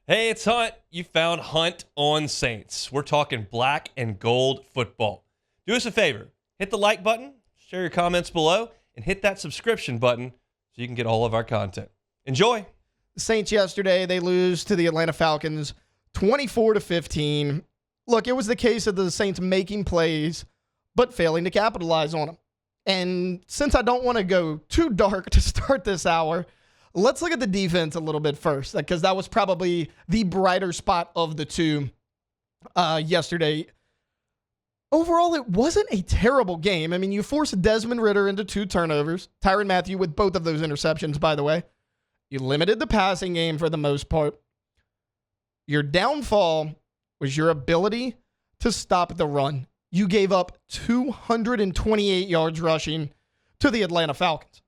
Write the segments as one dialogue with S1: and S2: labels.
S1: Hey, it's Hunt. You found Hunt on Saints. We're talking black and gold football. Do us a favor. Hit the like button, share your comments below, and hit that subscription button so you can get all of our content. Enjoy.
S2: Saints yesterday, they lose to the Atlanta Falcons 24-15. Look, it was the case of the Saints making plays, but failing to capitalize on them. And since I don't want to go too dark to start this hour, let's look at the defense a little bit first, because that was probably the brighter spot of the two yesterday. Overall, it wasn't a terrible game. I mean, you forced Desmond Ridder into 2 turnovers. Tyrann Mathieu with both of those interceptions, by the way. You limited the passing game for the most part. Your downfall was your ability to stop the run. You gave up 228 yards rushing to the Atlanta Falcons.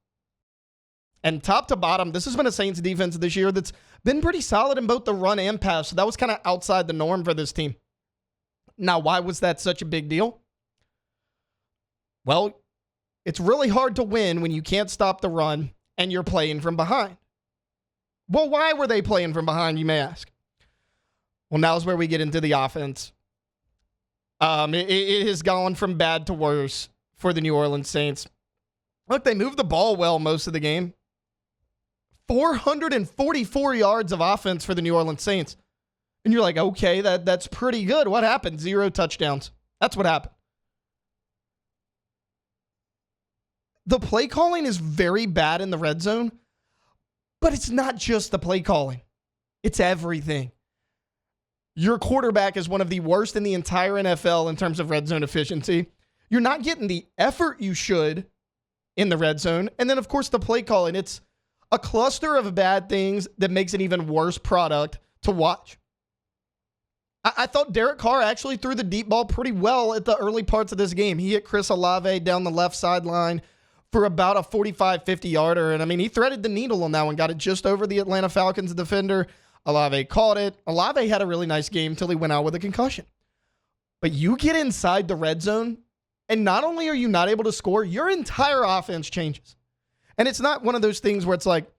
S2: And top to bottom, this has been a Saints defense this year that's been pretty solid in both the run and pass. So that was kind of outside the norm for this team. Now, why was that such a big deal? Well, it's really hard to win when you can't stop the run and you're playing from behind. Well, why were they playing from behind, you may ask? Well, now's where we get into the offense. It has gone from bad to worse for the New Orleans Saints. Look, they moved the ball well most of the game. 444 yards of offense for the New Orleans Saints. And you're like, okay, that's pretty good. What happened? 0 touchdowns. That's what happened. The play calling is very bad in the red zone, but it's not just the play calling. It's everything. Your quarterback is one of the worst in the entire NFL in terms of red zone efficiency. You're not getting the effort you should in the red zone. And then, of course, the play calling. It's a cluster of bad things that makes an even worse product to watch. I thought Derek Carr actually threw the deep ball pretty well at the early parts of this game. He hit Chris Olave down the left sideline for about a 45, 50-yarder. And, I mean, he threaded the needle on that one, got it just over the Atlanta Falcons defender. Olave caught it. Olave had a really nice game until he went out with a concussion. But you get inside the red zone, and not only are you not able to score, your entire offense changes. And it's not one of those things where it's like,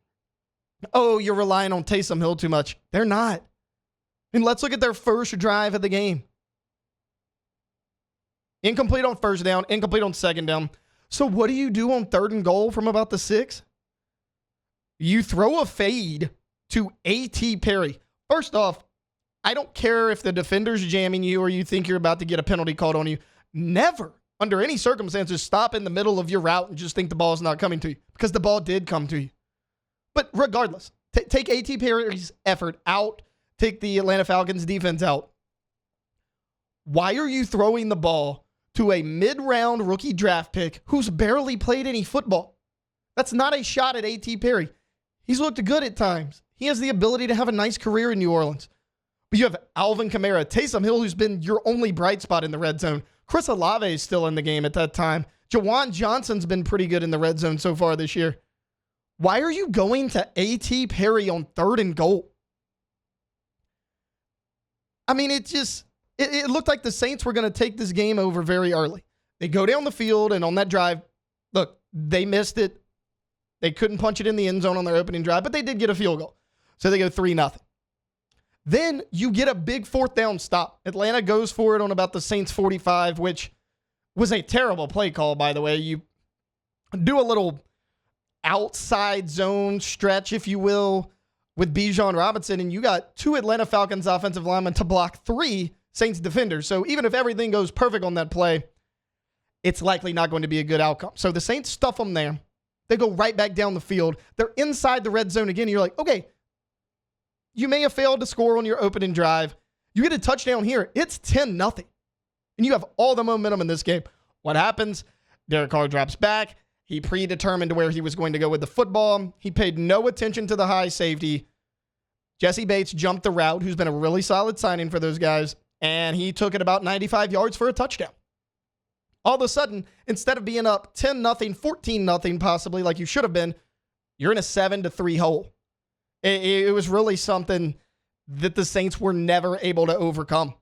S2: oh, you're relying on Taysom Hill too much. They're not. And let's look at their first drive of the game. Incomplete on first down, incomplete on second down. So what do you do on 3rd and goal from about the 6? You throw a fade to A.T. Perry. First off, I don't care if the defender's jamming you or you think you're about to get a penalty called on you. Never, under any circumstances, stop in the middle of your route and just think the ball's not coming to you, because the ball did come to you. But regardless, take A.T. Perry's effort out. Take the Atlanta Falcons defense out. Why are you throwing the ball to a mid-round rookie draft pick who's barely played any football? That's not a shot at A.T. Perry. He's looked good at times. He has the ability to have a nice career in New Orleans. But you have Alvin Kamara, Taysom Hill, who's been your only bright spot in the red zone. Chris Olave is still in the game at that time. Jawan Johnson's been pretty good in the red zone so far this year. Why are you going to A.T. Perry on 3rd and goal? I mean, it looked like the Saints were going to take this game over very early. They go down the field, and on that drive, look, they missed it. They couldn't punch it in the end zone on their opening drive, but they did get a field goal. So they go 3-0. Then you get a big 4th down stop. Atlanta goes for it on about the Saints 45, which was a terrible play call, by the way. You do a little outside zone stretch, if you will, with Bijan Robinson, and you got 2 Atlanta Falcons offensive linemen to block 3 Saints defenders. So even if everything goes perfect on that play, it's likely not going to be a good outcome. So the Saints stuff them there. They go right back down the field. They're inside the red zone again. And you're like, okay, you may have failed to score on your opening drive. You get a touchdown here. It's 10-0. And you have all the momentum in this game. What happens? Derek Carr drops back. He predetermined where he was going to go with the football. He paid no attention to the high safety. Jesse Bates jumped the route, who's been a really solid signing for those guys, and he took it about 95 yards for a touchdown. All of a sudden, instead of being up 10-0, 14-0 possibly like you should have been, you're in a 7-3 hole. It was really something that the Saints were never able to overcome.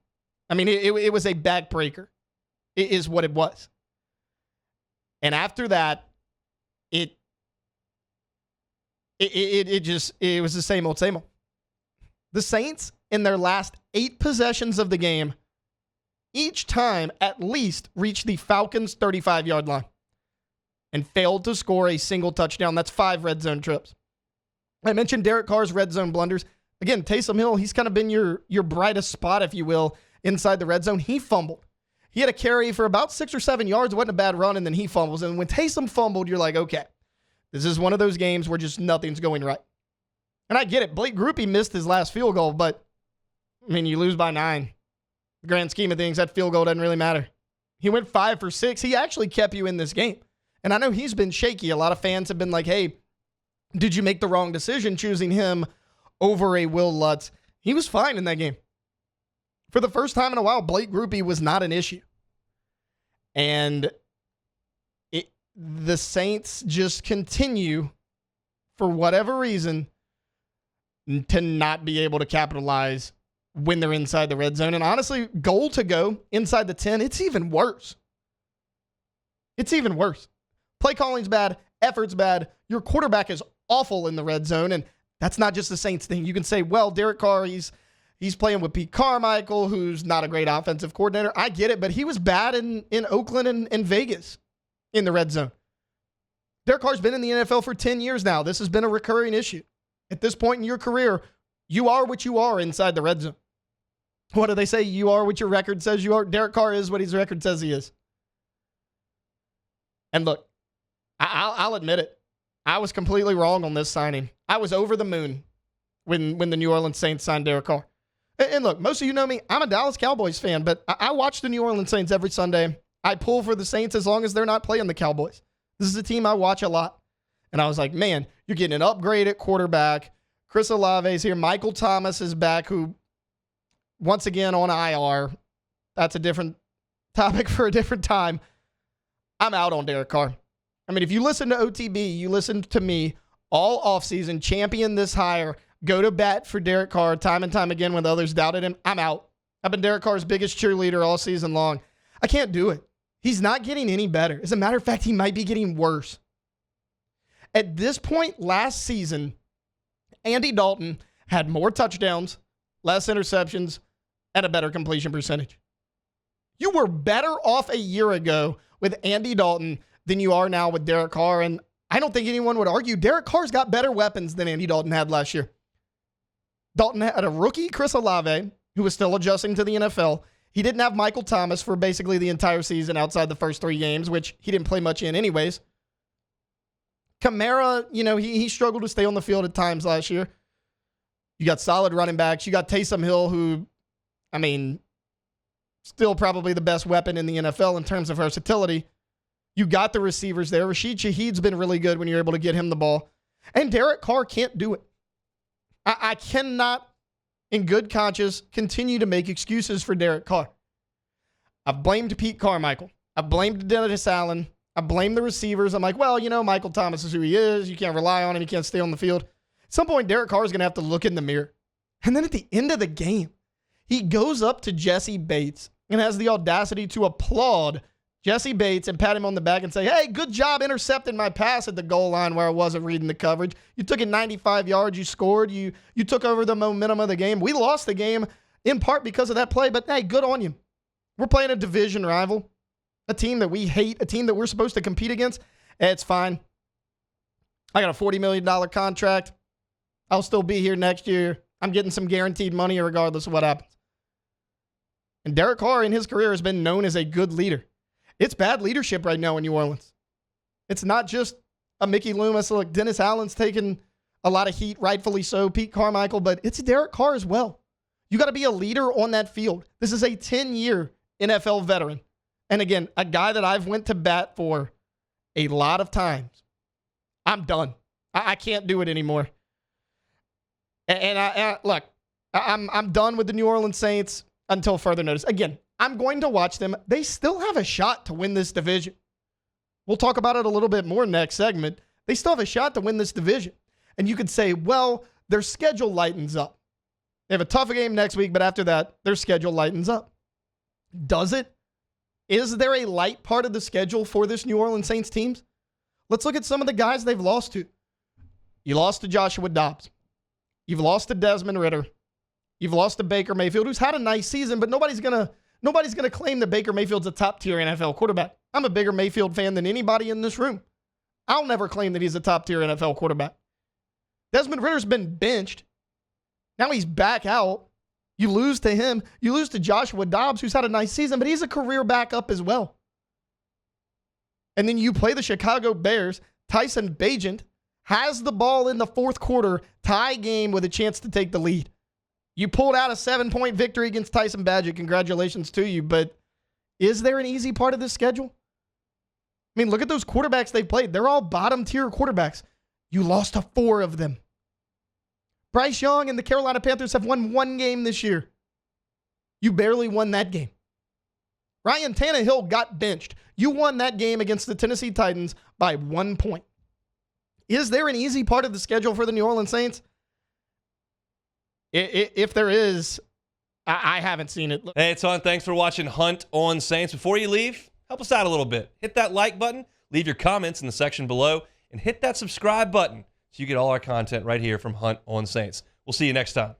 S2: I mean, it was a backbreaker. It is what it was. And after that, it was the same old, same old. The Saints, in their last 8 possessions of the game, each time at least reached the Falcons' 35-yard line and failed to score a single touchdown. That's 5 red zone trips. I mentioned Derek Carr's red zone blunders. Again, Taysom Hill, he's kind of been your brightest spot, if you will, inside the red zone. He fumbled. He had a carry for about 6 or 7 yards. It wasn't a bad run, and then he fumbles. And when Taysom fumbled, you're like, okay, this is one of those games where just nothing's going right. And I get it. Blake Grupe missed his last field goal, but, I mean, you lose by 9. The grand scheme of things, that field goal doesn't really matter. He went 5 for 6. He actually kept you in this game. And I know he's been shaky. A lot of fans have been like, hey, did you make the wrong decision choosing him over a Will Lutz? He was fine in that game. For the first time in a while, Blake Grupe was not an issue. And the Saints just continue, for whatever reason, to not be able to capitalize when they're inside the red zone. And honestly, goal to go inside the 10, it's even worse. It's even worse. Play calling's bad. Effort's bad. Your quarterback is awful in the red zone. And that's not just the Saints thing. You can say, well, Derek Carr, he's playing with Pete Carmichael, who's not a great offensive coordinator. I get it, but he was bad in Oakland and Vegas in the red zone. Derek Carr's been in the NFL for 10 years now. This has been a recurring issue. At this point in your career, you are what you are inside the red zone. What do they say? You are what your record says you are. Derek Carr is what his record says he is. And look, I'll admit it. I was completely wrong on this signing. I was over the moon when the New Orleans Saints signed Derek Carr. And look, most of you know me. I'm a Dallas Cowboys fan, but I watch the New Orleans Saints every Sunday. I pull for the Saints as long as they're not playing the Cowboys. This is a team I watch a lot. And I was like, man, you're getting an upgrade at quarterback. Chris Olave's here. Michael Thomas is back, who, once again, on IR. That's a different topic for a different time. I'm out on Derek Carr. I mean, if you listen to OTB, you listen to me all offseason, champion this hire, go to bat for Derek Carr time and time again when others doubted him. I'm out. I've been Derek Carr's biggest cheerleader all season long. I can't do it. He's not getting any better. As a matter of fact, he might be getting worse. At this point last season, Andy Dalton had more touchdowns, less interceptions, and a better completion percentage. You were better off a year ago with Andy Dalton than you are now with Derek Carr, and I don't think anyone would argue Derek Carr's got better weapons than Andy Dalton had last year. Dalton had a rookie, Chris Olave, who was still adjusting to the NFL. He didn't have Michael Thomas for basically the entire season outside the first 3 games, which he didn't play much in anyways. Kamara, he struggled to stay on the field at times last year. You got solid running backs. You got Taysom Hill, who, I mean, still probably the best weapon in the NFL in terms of versatility. You got the receivers there. Rashid Shaheed's been really good when you're able to get him the ball. And Derek Carr can't do it. I cannot, in good conscience, continue to make excuses for Derek Carr. I've blamed Pete Carmichael. I've blamed Dennis Allen. I blame the receivers. I'm like, well, Michael Thomas is who he is. You can't rely on him. He can't stay on the field. At some point, Derek Carr is going to have to look in the mirror. And then at the end of the game, he goes up to Jesse Bates and has the audacity to applaud Jesse Bates and pat him on the back and say, hey, good job intercepting my pass at the goal line where I wasn't reading the coverage. You took it 95 yards. You scored. You took over the momentum of the game. We lost the game in part because of that play, but hey, good on you. We're playing a division rival, a team that we hate, a team that we're supposed to compete against. It's fine. I got a $40 million contract. I'll still be here next year. I'm getting some guaranteed money regardless of what happens. And Derek Carr in his career has been known as a good leader. It's bad leadership right now in New Orleans. It's not just a Mickey Loomis. Look, Dennis Allen's taken a lot of heat, rightfully so, Pete Carmichael, but it's Derek Carr as well. You got to be a leader on that field. This is a 10-year NFL veteran. And again, a guy that I've went to bat for a lot of times. I'm done. I can't do it anymore. And look, I'm done with the New Orleans Saints until further notice. Again, I'm going to watch them. They still have a shot to win this division. We'll talk about it a little bit more next segment. They still have a shot to win this division. And you could say, well, their schedule lightens up. They have a tough game next week, but after that, their schedule lightens up. Does it? Is there a light part of the schedule for this New Orleans Saints teams? Let's look at some of the guys they've lost to. You lost to Joshua Dobbs. You've lost to Desmond Ridder. You've lost to Baker Mayfield, who's had a nice season, but nobody's gonna claim that Baker Mayfield's a top-tier NFL quarterback. I'm a bigger Mayfield fan than anybody in this room. I'll never claim that he's a top-tier NFL quarterback. Desmond Ritter's been benched. Now he's back out. You lose to him. You lose to Joshua Dobbs, who's had a nice season, but he's a career backup as well. And then you play the Chicago Bears. Tyson Bagent has the ball in the fourth quarter, tie game with a chance to take the lead. You pulled out a 7-point victory against Tyson Bagent. Congratulations to you. But is there an easy part of this schedule? I mean, look at those quarterbacks they played. They're all bottom-tier quarterbacks. You lost to 4 of them. Bryce Young and the Carolina Panthers have won 1 game this year. You barely won that game. Ryan Tannehill got benched. You won that game against the Tennessee Titans by 1 point. Is there an easy part of the schedule for the New Orleans Saints? If there is, I haven't seen it.
S1: Hey, it's on. Thanks for watching Hunt on Saints. Before you leave, help us out a little bit. Hit that like button, leave your comments in the section below, and hit that subscribe button so you get all our content right here from Hunt on Saints. We'll see you next time.